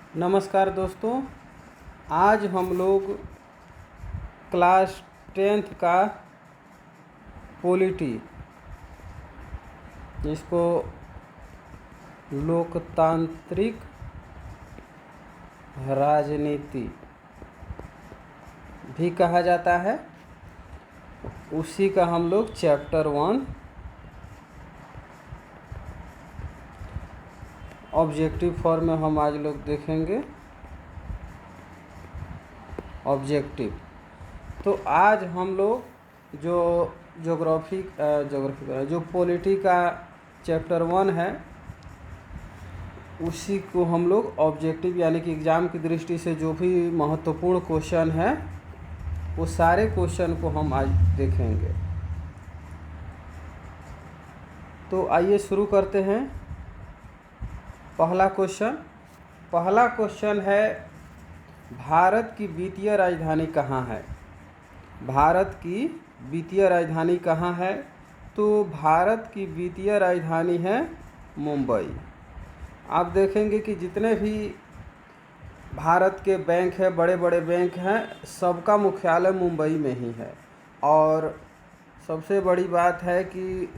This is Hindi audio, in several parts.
नमस्कार दोस्तों। आज हम लोग क्लास 10th का पॉलिटी, जिसको लोकतांत्रिक राजनीति भी कहा जाता है, उसी का हम लोग चैप्टर 1 ऑब्जेक्टिव फॉर्म में हम आज लोग देखेंगे। ऑब्जेक्टिव तो आज हम लोग जो ज्योग्राफी जो पॉलिटी का चैप्टर 1 है, उसी को हम लोग ऑब्जेक्टिव यानी कि एग्ज़ाम की दृष्टि से जो भी महत्वपूर्ण क्वेश्चन है वो सारे क्वेश्चन को हम आज देखेंगे। तो आइए शुरू करते हैं। पहला क्वेश्चन है, भारत की वित्तीय राजधानी कहाँ है? भारत की वित्तीय राजधानी कहाँ है? तो भारत की वित्तीय राजधानी है मुंबई। आप देखेंगे कि जितने भी भारत के बैंक हैं, बड़े बड़े बैंक हैं, सबका मुख्यालय मुंबई में ही है। और सबसे बड़ी बात है कि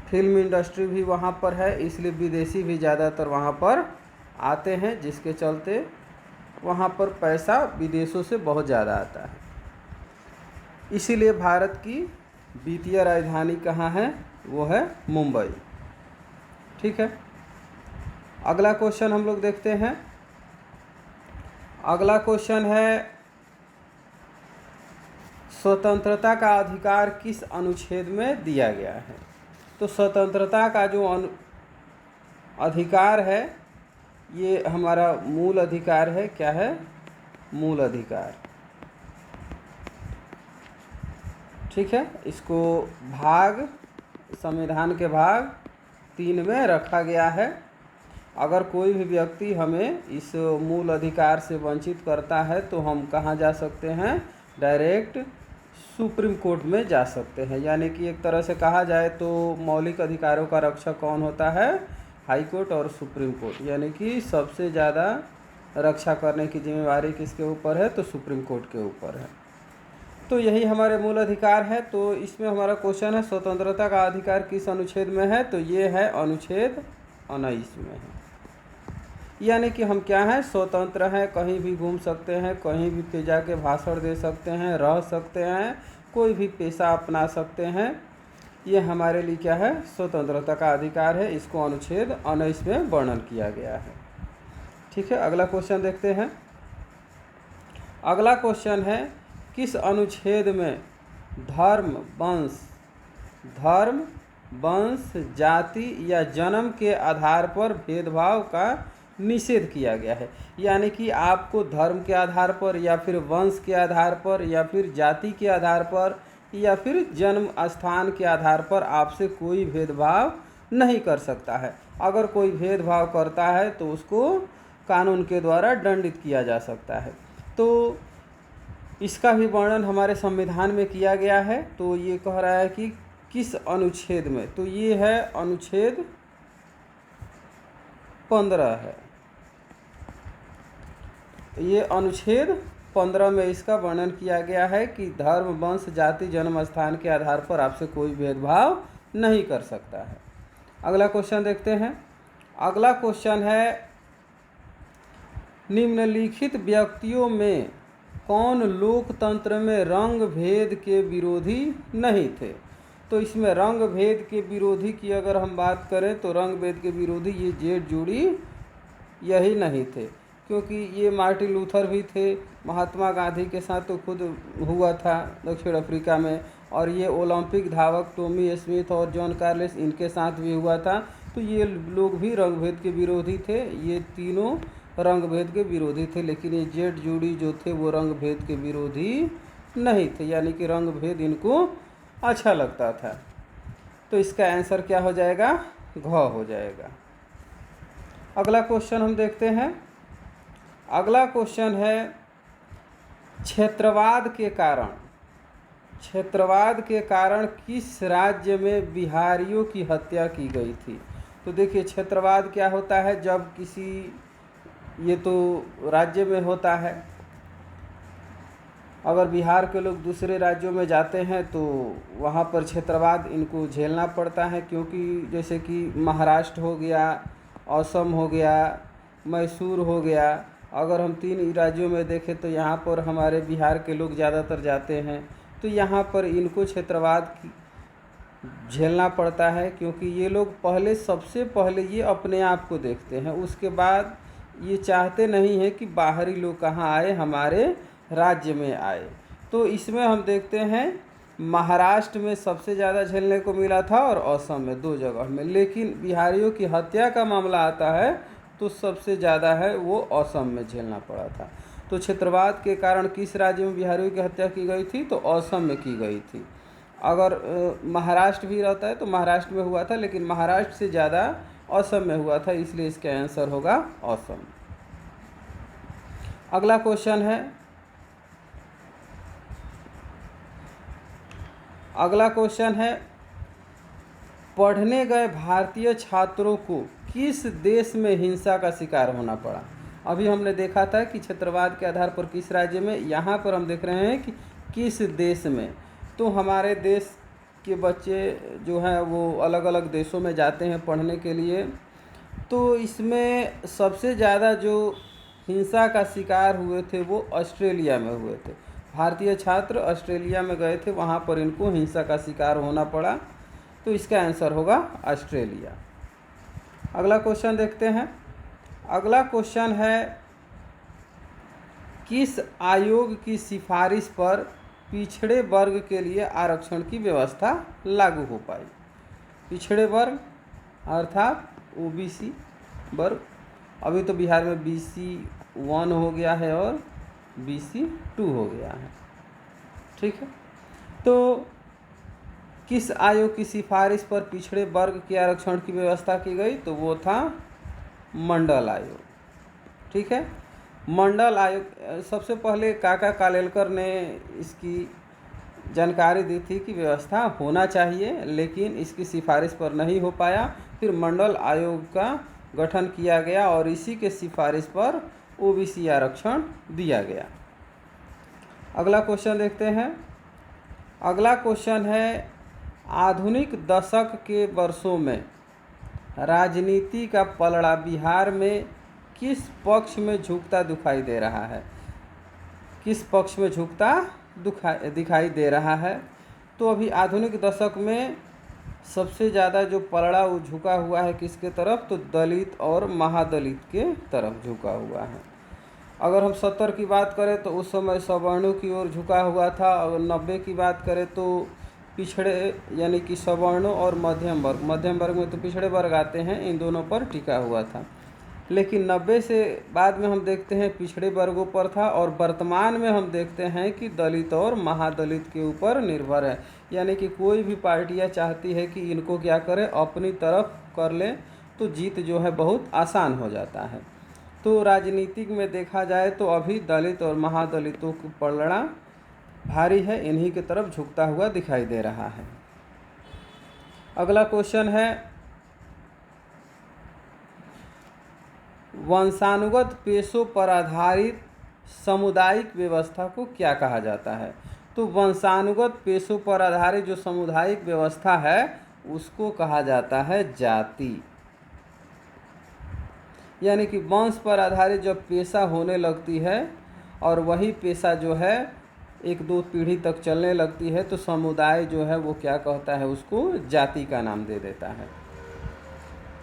फिल्म इंडस्ट्री भी वहाँ पर है, इसलिए विदेशी भी ज़्यादातर वहाँ पर आते हैं, जिसके चलते वहाँ पर पैसा विदेशों से बहुत ज़्यादा आता है। इसीलिए भारत की वित्तीय राजधानी कहाँ है? वो है मुंबई। ठीक है, अगला क्वेश्चन हम लोग देखते हैं। अगला क्वेश्चन है, स्वतंत्रता का अधिकार किस अनुच्छेद में दिया गया है? तो स्वतंत्रता का जो अधिकार है, ये हमारा मूल अधिकार है। क्या है? मूल अधिकार। ठीक है, इसको संविधान के भाग 3 में रखा गया है। अगर कोई भी व्यक्ति हमें इस मूल अधिकार से वंचित करता है तो हम कहाँ जा सकते हैं? डायरेक्ट सुप्रीम कोर्ट में जा सकते हैं। यानी कि एक तरह से कहा जाए तो मौलिक अधिकारों का रक्षक कौन होता है? हाई कोर्ट और सुप्रीम कोर्ट। यानी कि सबसे ज़्यादा रक्षा करने की जिम्मेवारी किसके ऊपर है? तो सुप्रीम कोर्ट के ऊपर है। तो यही हमारे मूल अधिकार है। तो इसमें हमारा क्वेश्चन है, स्वतंत्रता का अधिकार किस अनुच्छेद में है? तो ये है अनुच्छेद 19 में है। यानी कि हम क्या हैं? स्वतंत्र हैं, कहीं भी घूम सकते हैं, कहीं भी पे जाके भाषण दे सकते हैं, रह सकते हैं, कोई भी पेशा अपना सकते हैं। ये हमारे लिए क्या है? स्वतंत्रता का अधिकार है। इसको अनुच्छेद 19 में वर्णन किया गया है। ठीक है, अगला क्वेश्चन देखते हैं। अगला क्वेश्चन है, किस अनुच्छेद में धर्म, वंश, जाति या जन्म के आधार पर भेदभाव का निषेध किया गया है? यानी कि आपको धर्म के आधार पर या फिर वंश के आधार पर या फिर जाति के आधार पर या फिर जन्म स्थान के आधार पर आपसे कोई भेदभाव नहीं कर सकता है। अगर कोई भेदभाव करता है तो उसको कानून के द्वारा दंडित किया जा सकता है। तो इसका भी वर्णन हमारे संविधान में किया गया है। तो ये कह रहा है कि किस अनुच्छेद में? तो ये है अनुच्छेद 15 है। ये अनुच्छेद 15 में इसका वर्णन किया गया है कि धर्म, वंश, जाति, जन्म स्थान के आधार पर आपसे कोई भेदभाव नहीं कर सकता है। अगला क्वेश्चन देखते हैं। अगला क्वेश्चन है, निम्नलिखित व्यक्तियों में कौन लोकतंत्र में रंग भेद के विरोधी नहीं थे? तो इसमें रंग भेद के विरोधी की अगर हम बात करें तो रंग भेद के विरोधी ये जेड जूडी यही नहीं थे, क्योंकि ये मार्टिन लूथर भी थे। महात्मा गांधी के साथ तो खुद हुआ था दक्षिण अफ्रीका में, और ये ओलंपिक धावक टॉमी स्मिथ और जॉन कार्लिस, इनके साथ भी हुआ था। तो ये लोग भी रंग भेद के विरोधी थे। ये तीनों रंग भेद के विरोधी थे, लेकिन ये जेड जूडी जो थे वो रंग भेद के विरोधी नहीं थे। यानी कि रंग भेद इनको अच्छा लगता था। तो इसका आंसर क्या हो जाएगा? घ हो जाएगा। अगला क्वेश्चन हम देखते हैं। अगला क्वेश्चन है, क्षेत्रवाद के कारण किस राज्य में बिहारियों की हत्या की गई थी? तो देखिए, क्षेत्रवाद क्या होता है? जब किसी ये तो राज्य में होता है। अगर बिहार के लोग दूसरे राज्यों में जाते हैं तो वहाँ पर क्षेत्रवाद इनको झेलना पड़ता है, क्योंकि जैसे कि महाराष्ट्र हो गया, असम हो गया, मैसूर हो गया। अगर हम 3 राज्यों में देखें तो यहाँ पर हमारे बिहार के लोग ज़्यादातर जाते हैं, तो यहाँ पर इनको क्षेत्रवाद झेलना पड़ता है, क्योंकि ये लोग सबसे पहले ये अपने आप को देखते हैं, उसके बाद ये चाहते नहीं हैं कि बाहरी लोग कहाँ आए, हमारे राज्य में आए। तो इसमें हम देखते हैं महाराष्ट्र में सबसे ज़्यादा झेलने को मिला था और असम में 2 जगह में, लेकिन बिहारियों की हत्या का मामला आता है तो सबसे ज़्यादा है वो असम में झेलना पड़ा था। तो क्षेत्रवाद के कारण किस राज्य में बिहारियों की हत्या की गई थी, तो असम में की गई थी। अगर महाराष्ट्र भी रहता है तो महाराष्ट्र में हुआ था, लेकिन महाराष्ट्र से ज़्यादा असम में हुआ था, इसलिए इसका आंसर होगा असम। अगला क्वेश्चन है, पढ़ने गए भारतीय छात्रों को किस देश में हिंसा का शिकार होना पड़ा। अभी हमने देखा था कि क्षेत्रवाद के आधार पर किस राज्य में, यहाँ पर हम देख रहे हैं कि किस देश में। तो हमारे देश के बच्चे जो हैं वो अलग अलग देशों में जाते हैं पढ़ने के लिए। तो इसमें सबसे ज़्यादा जो हिंसा का शिकार हुए थे वो ऑस्ट्रेलिया में हुए थे। भारतीय छात्र ऑस्ट्रेलिया में गए थे, वहाँ पर इनको हिंसा का शिकार होना पड़ा, तो इसका आंसर होगा ऑस्ट्रेलिया। अगला क्वेश्चन देखते हैं। अगला क्वेश्चन है, किस आयोग की सिफारिश पर पिछड़े वर्ग के लिए आरक्षण की व्यवस्था लागू हो पाई। पिछड़े वर्ग अर्थात ओबीसी वर्ग। अभी तो बिहार में BC1 हो गया है और BC2 हो गया है, ठीक है। तो किस आयोग की सिफारिश पर पिछड़े वर्ग के आरक्षण की व्यवस्था की गई, तो वो था मंडल आयोग, ठीक है। मंडल आयोग सबसे पहले काका कालेलकर ने इसकी जानकारी दी थी कि व्यवस्था होना चाहिए, लेकिन इसकी सिफारिश पर नहीं हो पाया। फिर मंडल आयोग का गठन किया गया और इसी के सिफारिश पर OBC आरक्षण दिया गया। अगला क्वेश्चन देखते हैं। अगला क्वेश्चन है, आधुनिक दशक के वर्षों में राजनीति का पलड़ा बिहार में किस पक्ष में झुकता दिखाई दे रहा है। किस पक्ष में झुकता दिखाई दे रहा है। तो अभी आधुनिक दशक में सबसे ज़्यादा जो पलड़ा वो झुका हुआ है किसके तरफ, तो दलित और महादलित के तरफ झुका हुआ है। अगर हम 70 की बात करें तो उस समय सवर्णों की ओर झुका हुआ था। अगर 90 की बात करें तो पिछड़े यानी कि सवर्णों और मध्यम वर्ग में तो पिछड़े वर्ग आते हैं, इन दोनों पर टिका हुआ था। लेकिन 90 से बाद में हम देखते हैं पिछड़े वर्गों पर था, और वर्तमान में हम देखते हैं कि दलित और महादलित के ऊपर निर्भर है। यानी कि कोई भी पार्टियां चाहती है कि इनको क्या करें, अपनी तरफ कर लें, तो जीत जो है बहुत आसान हो जाता है। तो राजनीतिक में देखा जाए तो अभी दलित और महादलितों की पलड़ा भारी है, इन्हीं की तरफ झुकता हुआ दिखाई दे रहा है। अगला क्वेश्चन है, वंशानुगत पेशों पर आधारित सामुदायिक व्यवस्था को क्या कहा जाता है। तो वंशानुगत पेशों पर आधारित जो सामुदायिक व्यवस्था है उसको कहा जाता है जाति। यानी कि वंश पर आधारित जब पेशा होने लगती है और वही पेशा जो है 1-2 पीढ़ी तक चलने लगती है, तो समुदाय जो है वो क्या कहता है, उसको जाति का नाम दे देता है,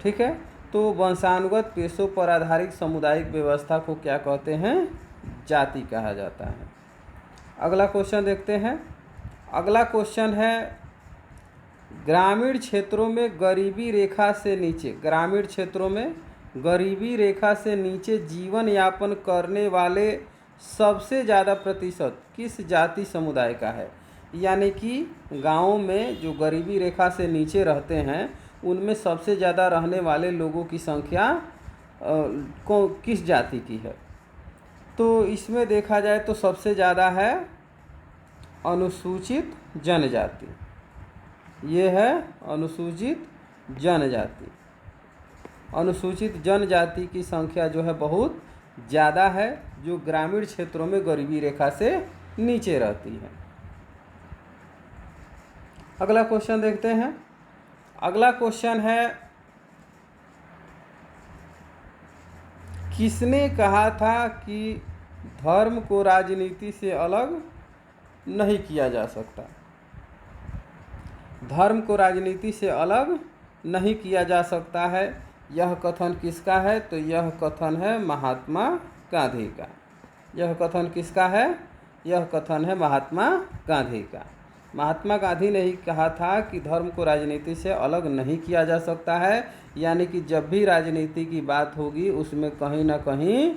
ठीक है। तो वंशानुगत पेशों पर आधारित सामुदायिक व्यवस्था को क्या कहते हैं, जाति कहा जाता है। अगला क्वेश्चन देखते हैं। अगला क्वेश्चन है, ग्रामीण क्षेत्रों में गरीबी रेखा से नीचे, ग्रामीण क्षेत्रों में गरीबी रेखा से नीचे जीवन यापन करने वाले सबसे ज़्यादा प्रतिशत किस जाति समुदाय का है। यानी कि गाँव में जो गरीबी रेखा से नीचे रहते हैं उनमें सबसे ज़्यादा रहने वाले लोगों की संख्या किस जाति की है। तो इसमें देखा जाए तो सबसे ज़्यादा है अनुसूचित जनजाति। ये है अनुसूचित जनजाति। अनुसूचित जनजाति की संख्या जो है बहुत ज़्यादा है जो ग्रामीण क्षेत्रों में गरीबी रेखा से नीचे रहती है। अगला क्वेश्चन देखते हैं। अगला क्वेश्चन है, किसने कहा था कि धर्म को राजनीति से अलग नहीं किया जा सकता? धर्म को राजनीति से अलग नहीं किया जा सकता है, यह कथन किसका है? तो यह कथन है महात्मा गांधी का। यह कथन किसका है? यह कथन है महात्मा गांधी का। महात्मा गांधी ने ही कहा था कि धर्म को राजनीति से अलग नहीं किया जा सकता है, यानी कि जब भी राजनीति की बात होगी उसमें कहीं ना कहीं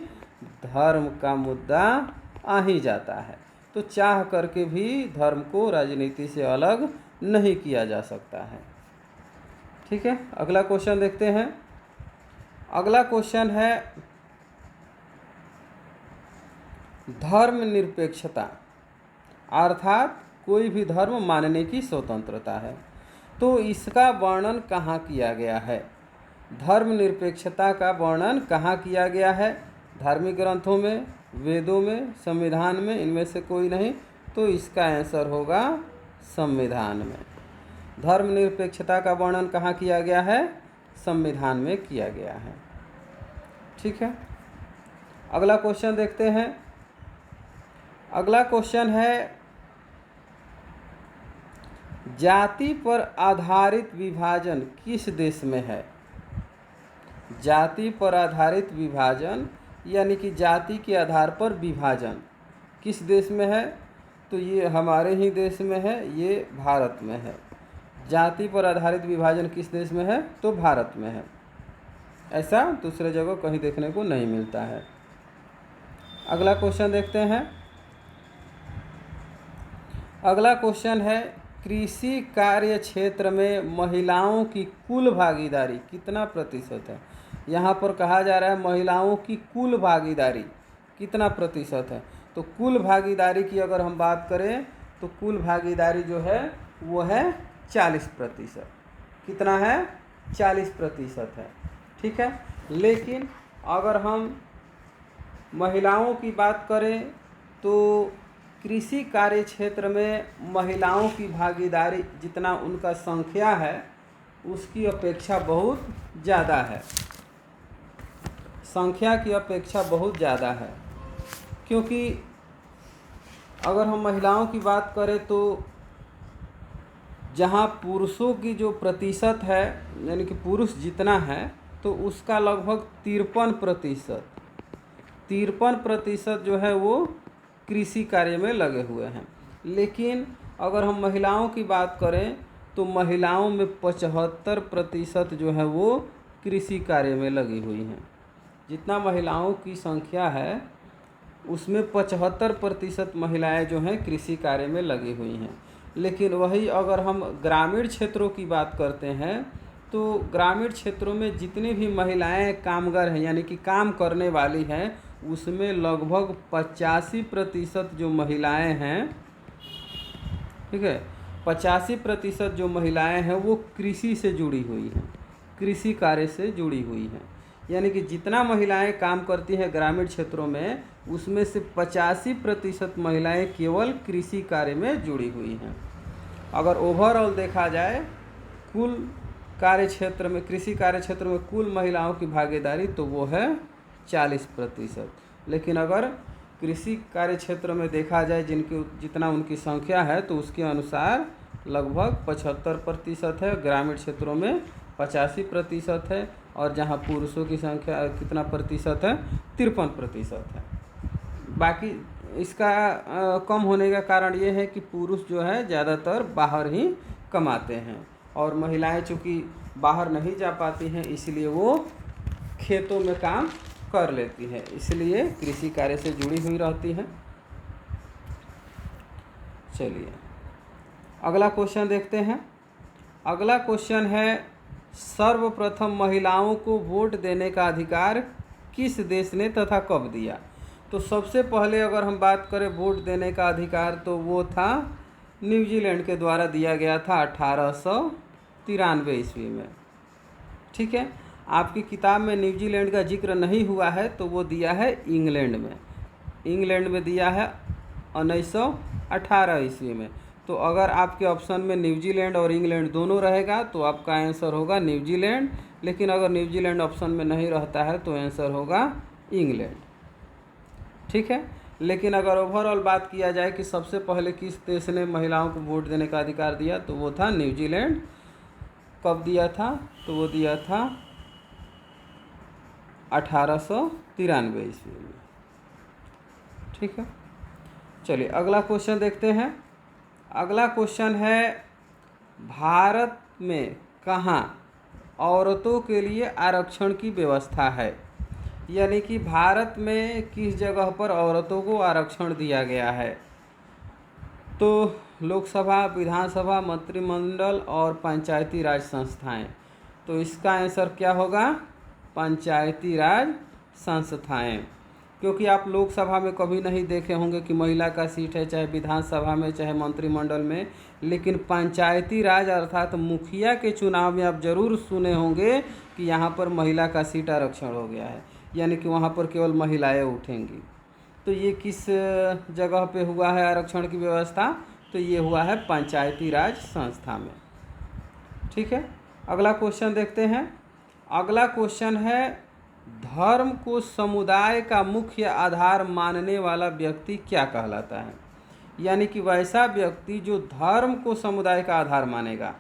धर्म का मुद्दा आ ही जाता है। तो चाह करके भी धर्म को राजनीति से अलग नहीं किया जा सकता है। ठीक है, अगला क्वेश्चन देखते हैं। अगला क्वेश्चन है, धर्मनिरपेक्षता अर्थात कोई भी धर्म मानने की स्वतंत्रता है, तो इसका वर्णन कहाँ किया गया है? धर्मनिरपेक्षता का वर्णन कहाँ किया गया है? धार्मिक ग्रंथों में, वेदों में, संविधान में, इनमें से कोई नहीं। तो इसका आंसर होगा संविधान में। धर्मनिरपेक्षता का वर्णन कहाँ किया गया है? संविधान में किया गया है। ठीक है, अगला क्वेश्चन देखते हैं। अगला क्वेश्चन है, जाति पर आधारित विभाजन किस देश में है? जाति पर आधारित विभाजन यानी कि जाति के आधार पर विभाजन किस देश में है? तो ये हमारे ही देश में है, ये भारत में है। जाति पर आधारित विभाजन किस देश में है? तो भारत में है। ऐसा दूसरे जगह कहीं देखने को नहीं मिलता है। अगला क्वेश्चन देखते हैं। अगला क्वेश्चन है, कृषि कार्य क्षेत्र में महिलाओं की कुल भागीदारी कितना प्रतिशत है? यहाँ पर कहा जा रहा है महिलाओं की कुल भागीदारी कितना प्रतिशत है। तो कुल भागीदारी की अगर हम बात करें तो कुल भागीदारी जो है वो है 40%। कितना है? 40% है। ठीक है, लेकिन अगर हम महिलाओं की बात करें तो कृषि कार्य क्षेत्र में महिलाओं की भागीदारी जितना उनका संख्या है उसकी अपेक्षा बहुत ज़्यादा है। संख्या की अपेक्षा बहुत ज़्यादा है, क्योंकि अगर हम महिलाओं की बात करें तो जहाँ पुरुषों की जो प्रतिशत है यानी कि पुरुष जितना है तो उसका लगभग 53% जो है वो कृषि कार्य में लगे हुए हैं। लेकिन अगर हम महिलाओं की बात करें तो महिलाओं में 75% जो है वो कृषि कार्य में लगी हुई हैं। जितना महिलाओं की संख्या है उसमें 75% महिलाएं जो हैं कृषि कार्य में लगी हुई हैं। लेकिन वही अगर हम ग्रामीण क्षेत्रों की बात करते हैं तो ग्रामीण क्षेत्रों में जितनी भी महिलाएं कामगार हैं यानी कि काम करने वाली हैं उसमें लगभग 85% जो महिलाएं हैं, ठीक है, 85% जो महिलाएं हैं वो कृषि से जुड़ी हुई हैं, कृषि कार्य से जुड़ी हुई हैं। यानी कि जितना महिलाएं काम करती हैं ग्रामीण क्षेत्रों में उसमें से 85% महिलाएं केवल कृषि कार्य में जुड़ी हुई हैं। अगर ओवरऑल देखा जाए कुल कार्य क्षेत्र में, कृषि कार्य क्षेत्र में कुल महिलाओं की भागीदारी तो वो है 40%। लेकिन अगर कृषि कार्य क्षेत्र में देखा जाए जितना उनकी संख्या है तो उसके अनुसार लगभग 75% है, ग्रामीण क्षेत्रों में 85% है, और जहां पुरुषों की संख्या कितना प्रतिशत है? 53% है। बाकी इसका कम होने का कारण ये है कि पुरुष जो है ज़्यादातर बाहर ही कमाते हैं और महिलाएं चूँकि बाहर नहीं जा पाती हैं इसलिए वो खेतों में काम कर लेती हैं, इसलिए कृषि कार्य से जुड़ी हुई रहती हैं। चलिए अगला क्वेश्चन देखते हैं। अगला क्वेश्चन है, सर्वप्रथम महिलाओं को वोट देने का अधिकार किस देश ने तथा कब दिया? तो सबसे पहले अगर हम बात करें वोट देने का अधिकार तो वो था न्यूजीलैंड के द्वारा दिया गया था 1893 ईस्वी में। ठीक है, आपकी किताब में न्यूजीलैंड का जिक्र नहीं हुआ है तो वो दिया है इंग्लैंड में। इंग्लैंड में दिया है 1918 ईस्वी में। तो अगर आपके ऑप्शन में न्यूजीलैंड और इंग्लैंड दोनों रहेगा तो आपका आंसर होगा न्यूजीलैंड, लेकिन अगर न्यूजीलैंड ऑप्शन में नहीं रहता है तो आंसर होगा इंग्लैंड। ठीक है। लेकिन अगर ओवरऑल बात किया जाए कि सबसे पहले किस देश ने महिलाओं को वोट देने का अधिकार दिया तो वो था न्यूजीलैंड। कब दिया था? तो वो दिया था 1893 ईस्वी में। ठीक है। चलिए अगला क्वेश्चन देखते हैं। अगला क्वेश्चन है, भारत में कहाँ औरतों के लिए आरक्षण की व्यवस्था है? यानी कि भारत में किस जगह पर औरतों को आरक्षण दिया गया है? तो लोकसभा, विधानसभा, मंत्रिमंडल और पंचायती राज संस्थाएं। तो इसका आंसर क्या होगा? पंचायती राज संस्थाएं। क्योंकि आप लोकसभा में कभी नहीं देखे होंगे कि महिला का सीट है, चाहे विधानसभा में चाहे मंत्रिमंडल में, लेकिन पंचायती राज अर्थात मुखिया के चुनाव में आप जरूर सुने होंगे कि यहाँ पर महिला का सीट आरक्षण हो गया है, यानी कि वहाँ पर केवल महिलाएं उठेंगी। तो ये किस जगह पे हुआ है आरक्षण की व्यवस्था? तो ये हुआ है पंचायती राज संस्था में। ठीक है। अगला क्वेश्चन देखते हैं। अगला क्वेश्चन है, धर्म को समुदाय का मुख्य आधार मानने वाला व्यक्ति क्या कहलाता है? यानी कि वैसा व्यक्ति जो धर्म को समुदाय का आधार मानेगा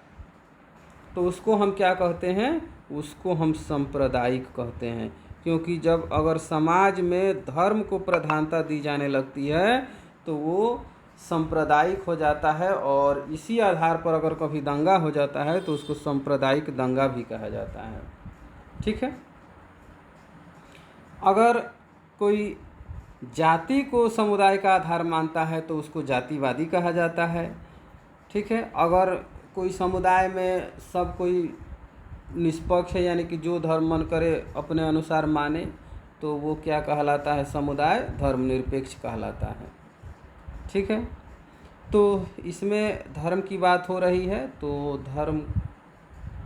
तो उसको हम क्या कहते हैं? उसको हम सांप्रदायिक कहते हैं। क्योंकि जब अगर समाज में धर्म को प्रधानता दी जाने लगती है तो वो सांप्रदायिक हो जाता है, और इसी आधार पर अगर कभी दंगा हो जाता है तो उसको सांप्रदायिक दंगा भी कहा जाता है। ठीक है। अगर कोई जाति को समुदाय का आधार मानता है तो उसको जातिवादी कहा जाता है। ठीक है। अगर कोई समुदाय में सब कोई निष्पक्ष है, यानी कि जो धर्म मन करे अपने अनुसार माने, तो वो क्या कहलाता है? समुदाय धर्मनिरपेक्ष कहलाता है। ठीक है। तो इसमें धर्म की बात हो रही है, तो धर्म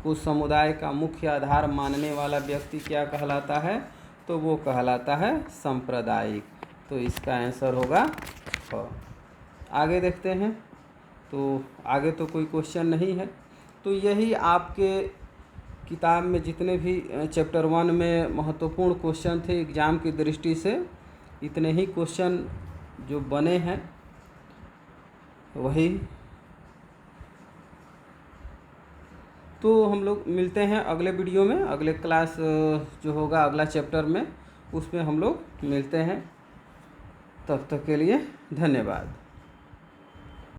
को समुदाय का मुख्य आधार मानने वाला व्यक्ति क्या कहलाता है? तो वो कहलाता है सांप्रदायिक। तो इसका आंसर होगा ख। आगे देखते हैं। तो आगे तो कोई क्वेश्चन नहीं है। तो यही आपके किताब में जितने भी चैप्टर 1 में महत्वपूर्ण क्वेश्चन थे एग्ज़ाम की दृष्टि से, इतने ही क्वेश्चन जो बने हैं वही। तो हम लोग मिलते हैं अगले वीडियो में, अगले क्लास जो होगा अगला चैप्टर में, उसमें हम लोग मिलते हैं। तब तक के लिए धन्यवाद।